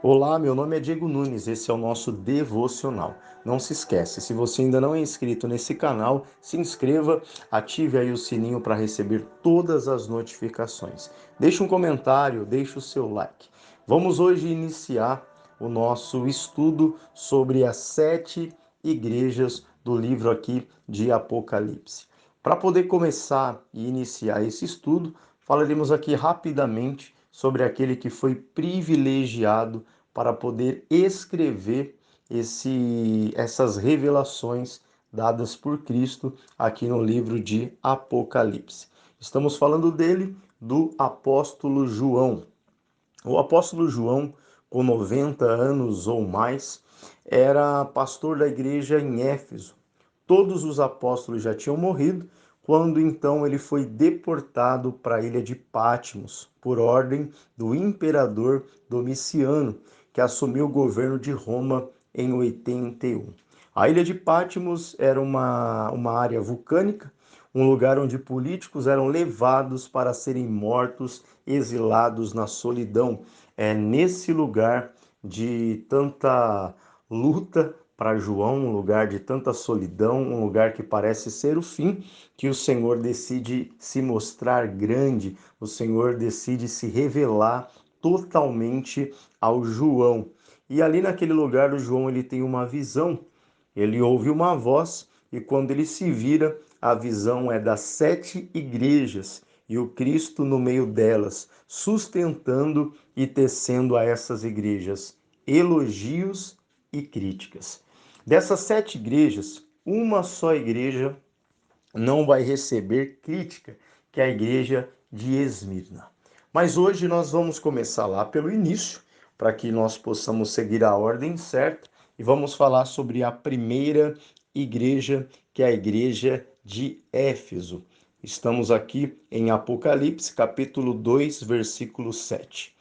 Olá, meu nome é Diego Nunes, esse é o nosso devocional. Não se esquece, se você ainda não é inscrito nesse canal, se inscreva, ative aí o sininho para receber todas as notificações. Deixe um comentário, deixe o seu like. Vamos hoje iniciar o nosso estudo sobre as 7 igrejas do livro aqui de Apocalipse. Para poder começar e iniciar esse estudo, falaremos aqui rapidamente sobre aquele que foi privilegiado para poder escrever essas revelações dadas por Cristo aqui no livro de Apocalipse. Estamos falando dele, do apóstolo João. O apóstolo João, com 90 anos ou mais, era pastor da igreja em Éfeso. Todos os apóstolos já tinham morrido, quando então ele foi deportado para a ilha de Patmos, por ordem do imperador Domiciano, que assumiu o governo de Roma em 81. A ilha de Patmos era uma área vulcânica, um lugar onde políticos eram levados para serem mortos, exilados na solidão. É nesse lugar de tanta luta para João, um lugar de tanta solidão, um lugar que parece ser o fim, que o Senhor decide se mostrar grande, o Senhor decide se revelar totalmente ao João. E ali naquele lugar, o João ele tem uma visão, ele ouve uma voz, e quando ele se vira, a visão é das 7 igrejas e o Cristo no meio delas, sustentando e tecendo a essas igrejas elogios e críticas. Dessas 7 igrejas, uma só igreja não vai receber crítica, que é a igreja de Esmirna. Mas hoje nós vamos começar lá pelo início, para que nós possamos seguir a ordem certa, e vamos falar sobre a primeira igreja, que é a igreja de Éfeso. Estamos aqui em Apocalipse, capítulo 2, versículo 7.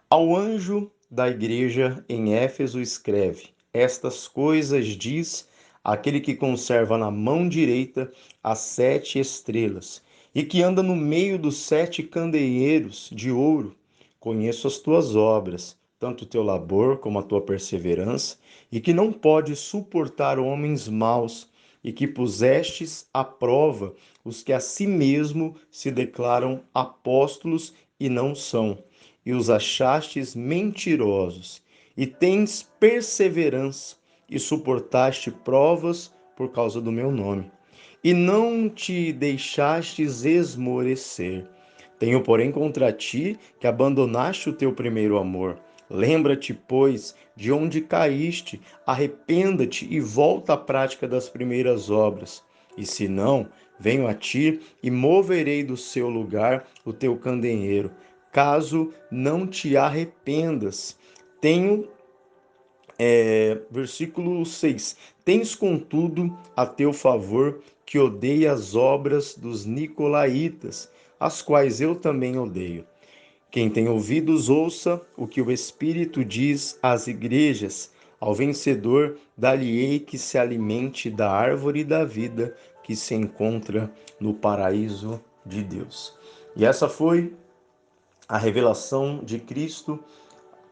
Ao anjo da igreja em Éfeso escreve: Estas coisas diz aquele que conserva na mão direita as 7 estrelas e que anda no meio dos 7 candeeiros de ouro. Conheço as tuas obras, tanto o teu labor como a tua perseverança, e que não podes suportar homens maus, e que pusestes à prova os que a si mesmo se declaram apóstolos e não são, e os achastes mentirosos, e tens perseverança, e suportaste provas por causa do meu nome, e não te deixastes esmorecer. Tenho, porém, contra ti que abandonaste o teu primeiro amor. Lembra-te, pois, de onde caíste, arrependa-te e volta à prática das primeiras obras. E se não, venho a ti e moverei do seu lugar o teu candeeiro, caso não te arrependas. Tenho versículo 6. Tens, contudo, a teu favor que odeia as obras dos nicolaítas, as quais eu também odeio. Quem tem ouvidos, ouça o que o Espírito diz às igrejas. Ao vencedor, dar-lhe-ei que se alimente da árvore da vida que se encontra no paraíso de Deus. E essa foi a revelação de Cristo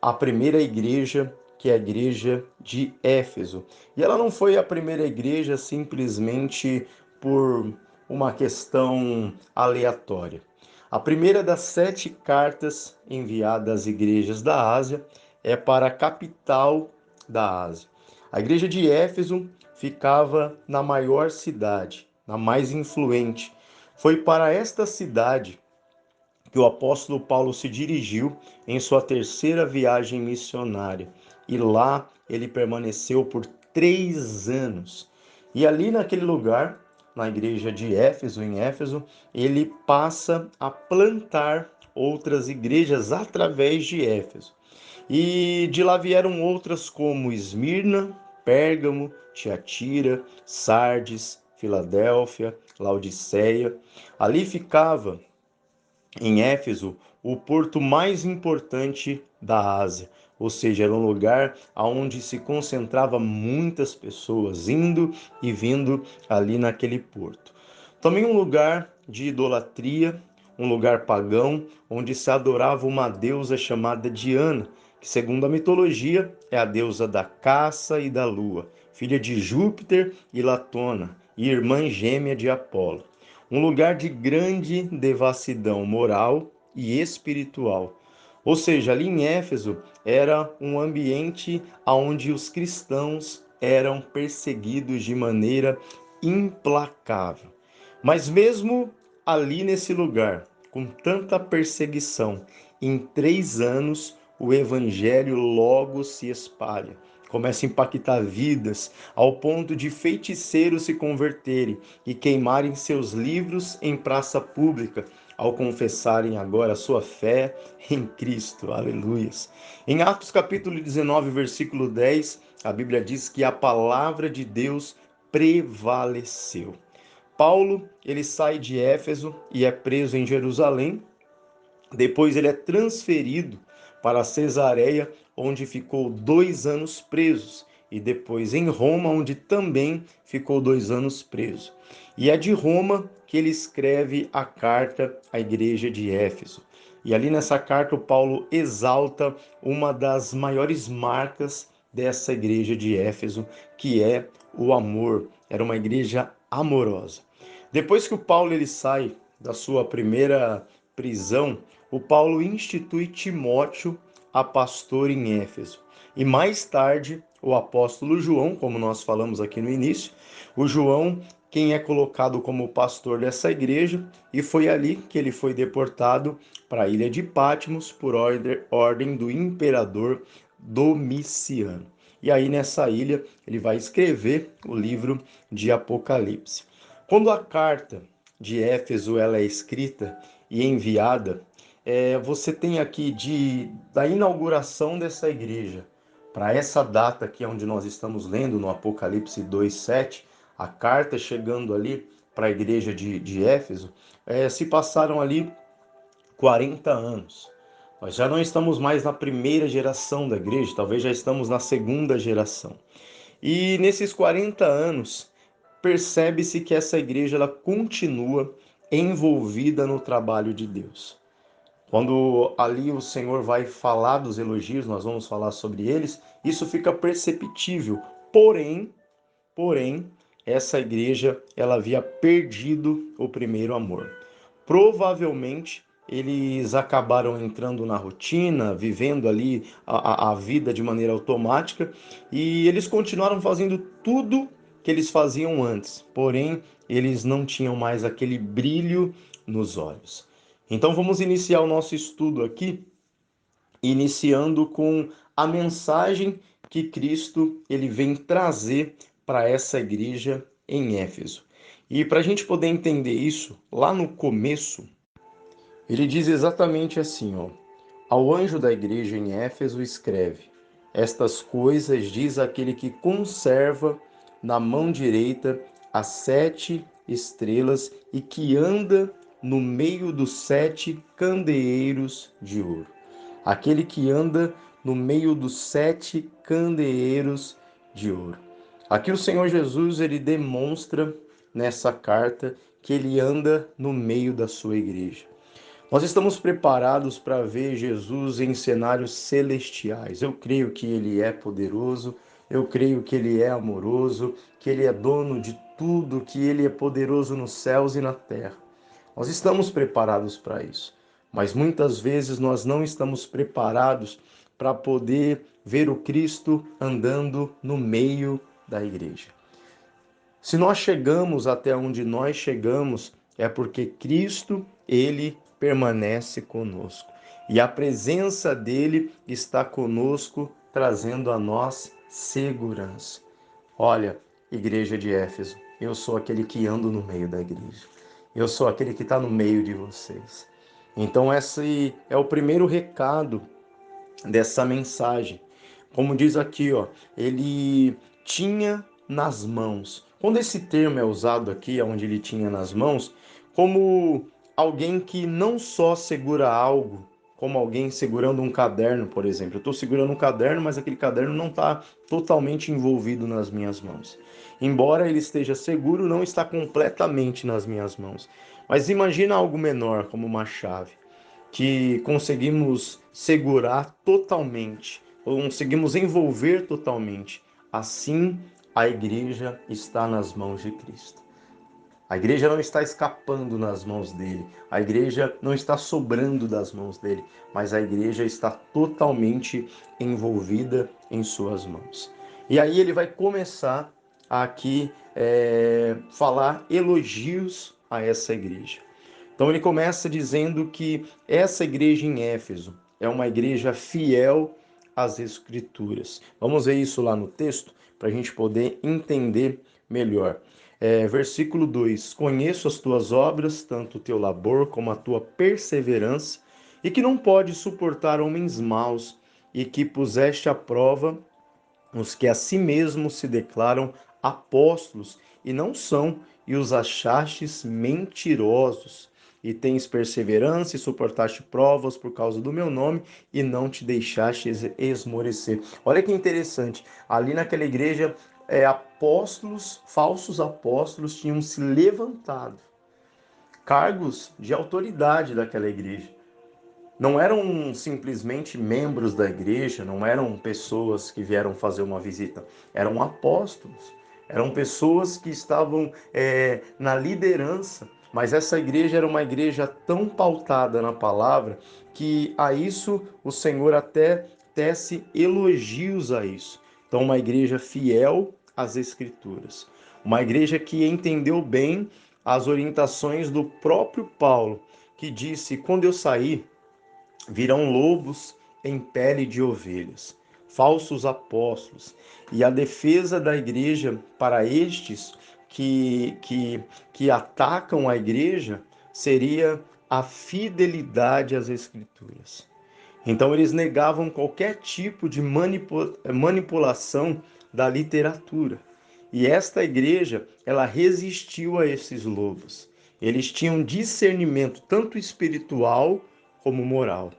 a primeira igreja, que é a igreja de Éfeso. E ela não foi a primeira igreja simplesmente por uma questão aleatória. A primeira das 7 cartas enviadas às igrejas da Ásia é para a capital da Ásia. A igreja de Éfeso ficava na maior cidade, na mais influente. Foi para esta cidade que o apóstolo Paulo se dirigiu em sua terceira viagem missionária. E lá ele permaneceu por 3 anos. E ali naquele lugar, na igreja de Éfeso, em Éfeso, ele passa a plantar outras igrejas através de Éfeso. E de lá vieram outras como Esmirna, Pérgamo, Tiatira, Sardes, Filadélfia, Laodiceia. Ali ficava em Éfeso, o porto mais importante da Ásia, ou seja, era um lugar onde se concentrava muitas pessoas indo e vindo ali naquele porto. Também um lugar de idolatria, um lugar pagão, onde se adorava uma deusa chamada Diana, que segundo a mitologia é a deusa da caça e da lua, filha de Júpiter e Latona, e irmã gêmea de Apolo. Um lugar de grande devassidão moral e espiritual. Ou seja, ali em Éfeso era um ambiente onde os cristãos eram perseguidos de maneira implacável. Mas mesmo ali nesse lugar, com tanta perseguição, em 3 anos o evangelho logo se espalha. Começa a impactar vidas, ao ponto de feiticeiros se converterem e queimarem seus livros em praça pública, ao confessarem agora a sua fé em Cristo. Aleluias. Em Atos capítulo 19, versículo 10, a Bíblia diz que a palavra de Deus prevaleceu. Paulo, ele sai de Éfeso e é preso em Jerusalém. Depois ele é transferido para Cesareia, onde ficou 2 anos preso, e depois em Roma, onde também ficou 2 anos preso. E é de Roma que ele escreve a carta à igreja de Éfeso. E ali nessa carta o Paulo exalta uma das maiores marcas dessa igreja de Éfeso, que é o amor. Era uma igreja amorosa. Depois que o Paulo ele sai da sua primeira prisão, o Paulo institui Timóteo a pastor em Éfeso. E mais tarde, o apóstolo João, como nós falamos aqui no início, o João, quem é colocado como pastor dessa igreja, e foi ali que ele foi deportado para a ilha de Patmos por ordem do imperador Domiciano. E aí nessa ilha ele vai escrever o livro de Apocalipse. Quando a carta de Éfeso ela é escrita e enviada, você tem aqui da inauguração dessa igreja para essa data aqui onde nós estamos lendo no Apocalipse 2:7, a carta chegando ali para a igreja de Éfeso, se passaram ali 40 anos. Nós já não estamos mais na primeira geração da igreja, talvez já estamos na segunda geração. E nesses 40 anos, percebe-se que essa igreja ela continua envolvida no trabalho de Deus. Quando ali o Senhor vai falar dos elogios, nós vamos falar sobre eles, isso fica perceptível. Porém, essa igreja ela havia perdido o primeiro amor. Provavelmente eles acabaram entrando na rotina, vivendo ali a vida de maneira automática, e eles continuaram fazendo tudo que eles faziam antes, porém eles não tinham mais aquele brilho nos olhos. Então vamos iniciar o nosso estudo aqui, iniciando com a mensagem que Cristo ele vem trazer para essa igreja em Éfeso. E para a gente poder entender isso, lá no começo, ele diz exatamente assim, ó: ao anjo da igreja em Éfeso escreve: estas coisas diz aquele que conserva na mão direita as 7 estrelas e que anda no meio dos 7 candeeiros de ouro. Aquele que anda no meio dos 7 candeeiros de ouro. Aqui o Senhor Jesus ele demonstra nessa carta que ele anda no meio da sua igreja. Nós estamos preparados para ver Jesus em cenários celestiais. Eu creio que ele é poderoso, eu creio que ele é amoroso, que ele é dono de tudo, que ele é poderoso nos céus e na terra. Nós estamos preparados para isso, mas muitas vezes nós não estamos preparados para poder ver o Cristo andando no meio da igreja. Se nós chegamos até onde nós chegamos, é porque Cristo, ele permanece conosco. E a presença dele está conosco, trazendo a nós segurança. Olha, igreja de Éfeso, eu sou aquele que ando no meio da igreja. Eu sou aquele que está no meio de vocês. Então esse é o primeiro recado dessa mensagem. Como diz aqui, ó, ele tinha nas mãos. Quando esse termo é usado aqui, onde ele tinha nas mãos, como alguém que não só segura algo, como alguém segurando um caderno, por exemplo. Eu estou segurando um caderno, mas aquele caderno não está totalmente envolvido nas minhas mãos. Embora ele esteja seguro, não está completamente nas minhas mãos. Mas imagina algo menor, como uma chave, que conseguimos segurar totalmente, conseguimos envolver totalmente. Assim, a igreja está nas mãos de Cristo. A igreja não está escapando nas mãos dele, a igreja não está sobrando das mãos dele, mas a igreja está totalmente envolvida em suas mãos. E aí ele vai começar aqui falar elogios a essa igreja. Então ele começa dizendo que essa igreja em Éfeso é uma igreja fiel às Escrituras. Vamos ver isso lá no texto para a gente poder entender melhor. Versículo 2: Conheço as tuas obras, tanto o teu labor como a tua perseverança, e que não podes suportar homens maus, e que puseste à prova os que a si mesmos se declaram apóstolos e não são, e os achastes mentirosos. E tens perseverança e suportaste provas por causa do meu nome e não te deixaste esmorecer. Olha que interessante, ali naquela igreja, apóstolos, falsos apóstolos tinham se levantado, cargos de autoridade daquela igreja. Não eram simplesmente membros da igreja, não eram pessoas que vieram fazer uma visita, eram apóstolos, eram pessoas que estavam na liderança. Mas essa igreja era uma igreja tão pautada na palavra que a isso o Senhor até tece elogios a isso. Então, uma igreja fiel às Escrituras, uma igreja que entendeu bem as orientações do próprio Paulo, que disse: quando eu sair, virão lobos em pele de ovelhas, falsos apóstolos, e a defesa da igreja para estes que atacam a igreja seria a fidelidade às Escrituras. Então eles negavam qualquer tipo de manipulação da literatura. E esta igreja, ela resistiu a esses lobos. Eles tinham discernimento tanto espiritual como moral.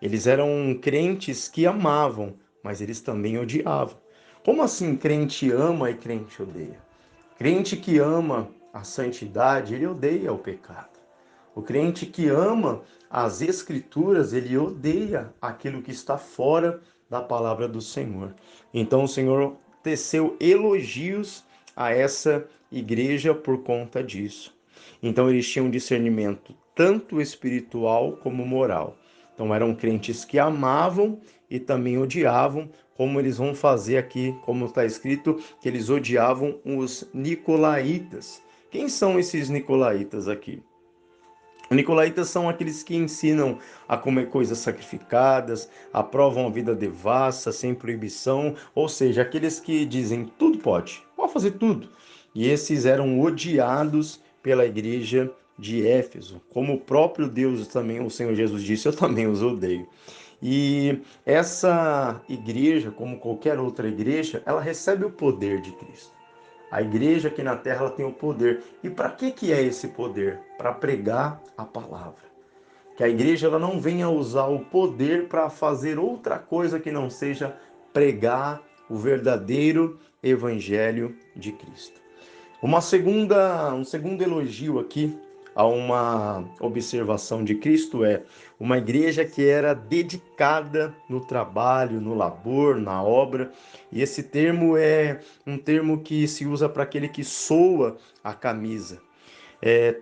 Eles eram crentes que amavam, mas eles também odiavam. Como assim crente ama e crente odeia? Crente que ama a santidade, ele odeia o pecado. O crente que ama as Escrituras, ele odeia aquilo que está fora da palavra do Senhor. Então o Senhor teceu elogios a essa igreja por conta disso. Então eles tinham discernimento tanto espiritual como moral. Então eram crentes que amavam e também odiavam, como eles vão fazer aqui, como está escrito, que eles odiavam os nicolaítas. Quem são esses nicolaítas aqui? Os nicolaítas são aqueles que ensinam a comer coisas sacrificadas, aprovam a vida devassa, sem proibição, ou seja, aqueles que dizem tudo pode fazer tudo. E esses eram odiados pela igreja de Éfeso. Como o próprio Deus também, o Senhor Jesus disse, eu também os odeio. E essa igreja, como qualquer outra igreja, ela recebe o poder de Cristo. A igreja aqui na terra ela tem o poder. E para que é esse poder? Para pregar a palavra. Que a igreja ela não venha usar o poder para fazer outra coisa que não seja pregar o verdadeiro evangelho de Cristo. Um segundo elogio aqui a uma observação de Cristo é uma igreja que era dedicada no trabalho, no labor, na obra. E esse termo é um termo que se usa para aquele que soa a camisa.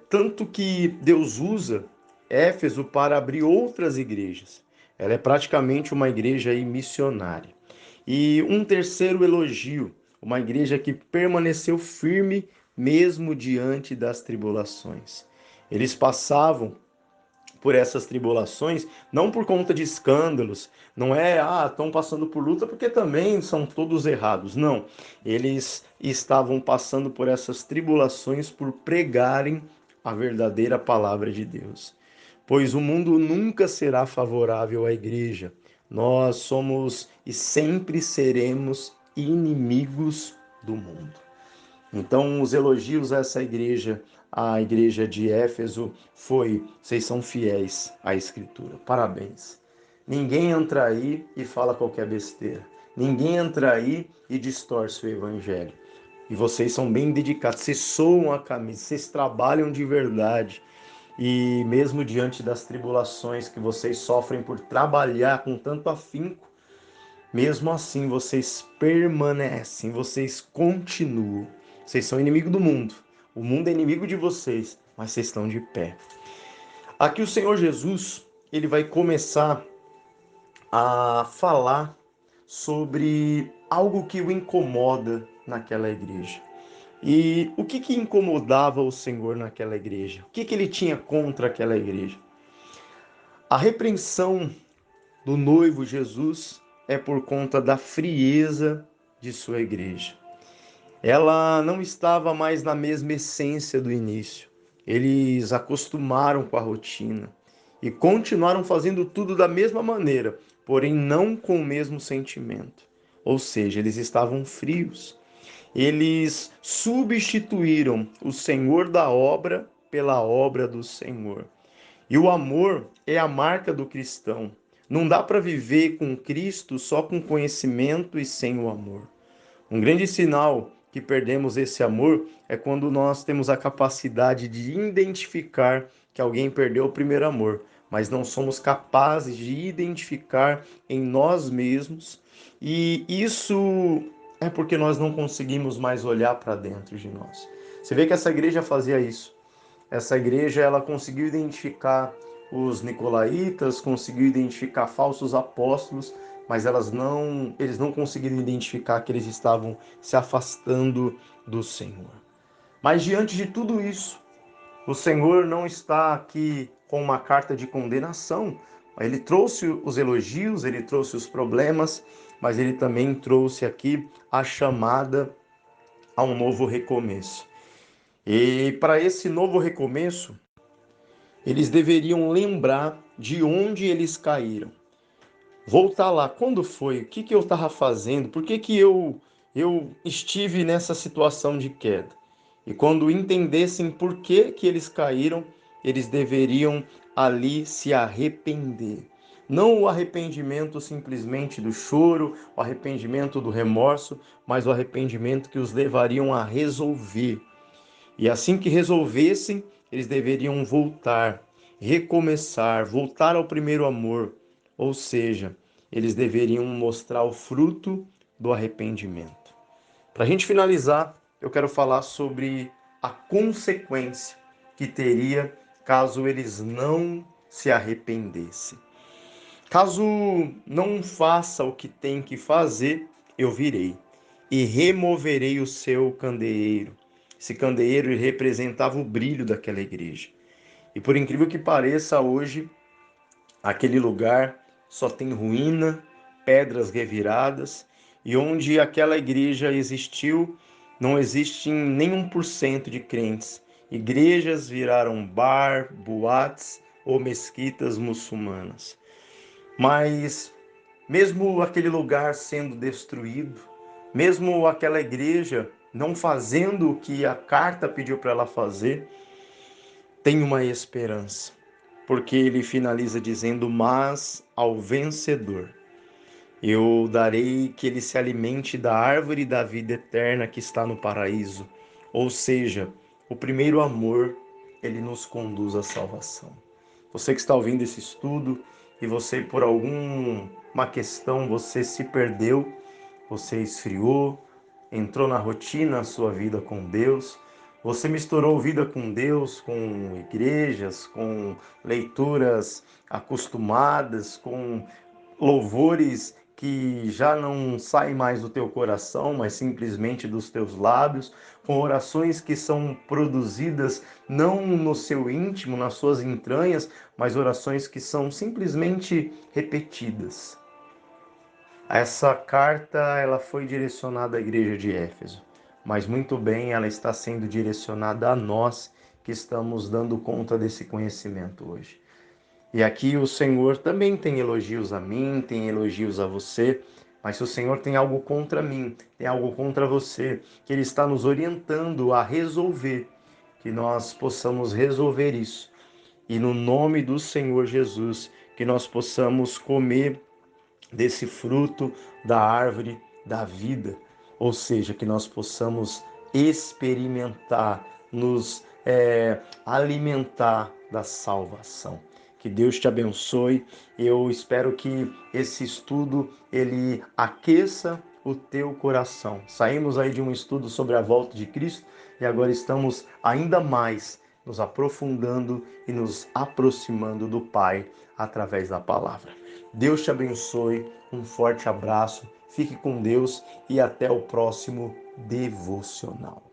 Tanto que Deus usa Éfeso para abrir outras igrejas. Ela é praticamente uma igreja aí missionária. E um terceiro elogio, uma igreja que permaneceu firme mesmo diante das tribulações. Eles passavam por essas tribulações, não por conta de escândalos, não é, estão passando por luta porque também são todos errados. Não, eles estavam passando por essas tribulações por pregarem a verdadeira palavra de Deus. Pois o mundo nunca será favorável à igreja. Nós somos e sempre seremos inimigos do mundo. Então, os elogios a essa igreja, a igreja de Éfeso, foi: vocês são fiéis à Escritura. Parabéns. Ninguém entra aí e fala qualquer besteira. Ninguém entra aí e distorce o evangelho. E vocês são bem dedicados, vocês soam a camisa, vocês trabalham de verdade. E mesmo diante das tribulações que vocês sofrem por trabalhar com tanto afinco, mesmo assim vocês permanecem, vocês continuam. Vocês são inimigo do mundo. O mundo é inimigo de vocês, mas vocês estão de pé. Aqui o Senhor Jesus, ele vai começar a falar sobre algo que o incomoda naquela igreja. E o que incomodava o Senhor naquela igreja? O que ele tinha contra aquela igreja? A repreensão do noivo Jesus é por conta da frieza de sua igreja. Ela não estava mais na mesma essência do início. Eles acostumaram com a rotina e continuaram fazendo tudo da mesma maneira, porém não com o mesmo sentimento. Ou seja, eles estavam frios. Eles substituíram o Senhor da obra pela obra do Senhor. E o amor é a marca do cristão. Não dá para viver com Cristo só com conhecimento e sem o amor. Um grande sinal que perdemos esse amor é quando nós temos a capacidade de identificar que alguém perdeu o primeiro amor, mas não somos capazes de identificar em nós mesmos, e isso é porque nós não conseguimos mais olhar para dentro de nós. Você vê que essa igreja fazia isso. Essa igreja, ela conseguiu identificar os nicolaítas, conseguiu identificar falsos apóstolos, mas eles não conseguiram identificar que eles estavam se afastando do Senhor. Mas diante de tudo isso, o Senhor não está aqui com uma carta de condenação. Ele trouxe os elogios, ele trouxe os problemas, mas ele também trouxe aqui a chamada a um novo recomeço. E para esse novo recomeço, eles deveriam lembrar de onde eles caíram. Voltar lá, quando foi? O que eu estava fazendo? Por que eu estive nessa situação de queda? E quando entendessem por que eles caíram, eles deveriam ali se arrepender. Não o arrependimento simplesmente do choro, o arrependimento do remorso, mas o arrependimento que os levariam a resolver. E assim que resolvessem, eles deveriam voltar, recomeçar, voltar ao primeiro amor. Ou seja, eles deveriam mostrar o fruto do arrependimento. Para a gente finalizar, eu quero falar sobre a consequência que teria caso eles não se arrependessem. Caso não faça o que tem que fazer, eu virei e removerei o seu candeeiro. Esse candeeiro representava o brilho daquela igreja. E por incrível que pareça, hoje, aquele lugar só tem ruína, pedras reviradas, e onde aquela igreja existiu, não existe nem 1% de crentes. Igrejas viraram bar, boates ou mesquitas muçulmanas. Mas mesmo aquele lugar sendo destruído, mesmo aquela igreja não fazendo o que a carta pediu para ela fazer, tem uma esperança, porque ele finaliza dizendo: mas ao vencedor eu darei que ele se alimente da árvore da vida eterna que está no paraíso. Ou seja, o primeiro amor, ele nos conduz à salvação. Você que está ouvindo esse estudo e você por alguma questão você se perdeu, você esfriou, entrou na rotina a sua vida com Deus, você misturou vida com Deus, com igrejas, com leituras acostumadas, com louvores que já não saem mais do teu coração, mas simplesmente dos teus lábios, com orações que são produzidas não no seu íntimo, nas suas entranhas, mas orações que são simplesmente repetidas. Essa carta ela foi direcionada à igreja de Éfeso, mas muito bem ela está sendo direcionada a nós que estamos dando conta desse conhecimento hoje. E aqui o Senhor também tem elogios a mim, tem elogios a você, mas se o Senhor tem algo contra mim, tem algo contra você, que Ele está nos orientando a resolver, que nós possamos resolver isso. E no nome do Senhor Jesus, que nós possamos comer desse fruto da árvore da vida, ou seja, que nós possamos experimentar, nos alimentar da salvação. Que Deus te abençoe. Eu espero que esse estudo ele aqueça o teu coração. Saímos aí de um estudo sobre a volta de Cristo e agora estamos ainda mais nos aprofundando e nos aproximando do Pai através da palavra. Deus te abençoe, um forte abraço, fique com Deus e até o próximo devocional.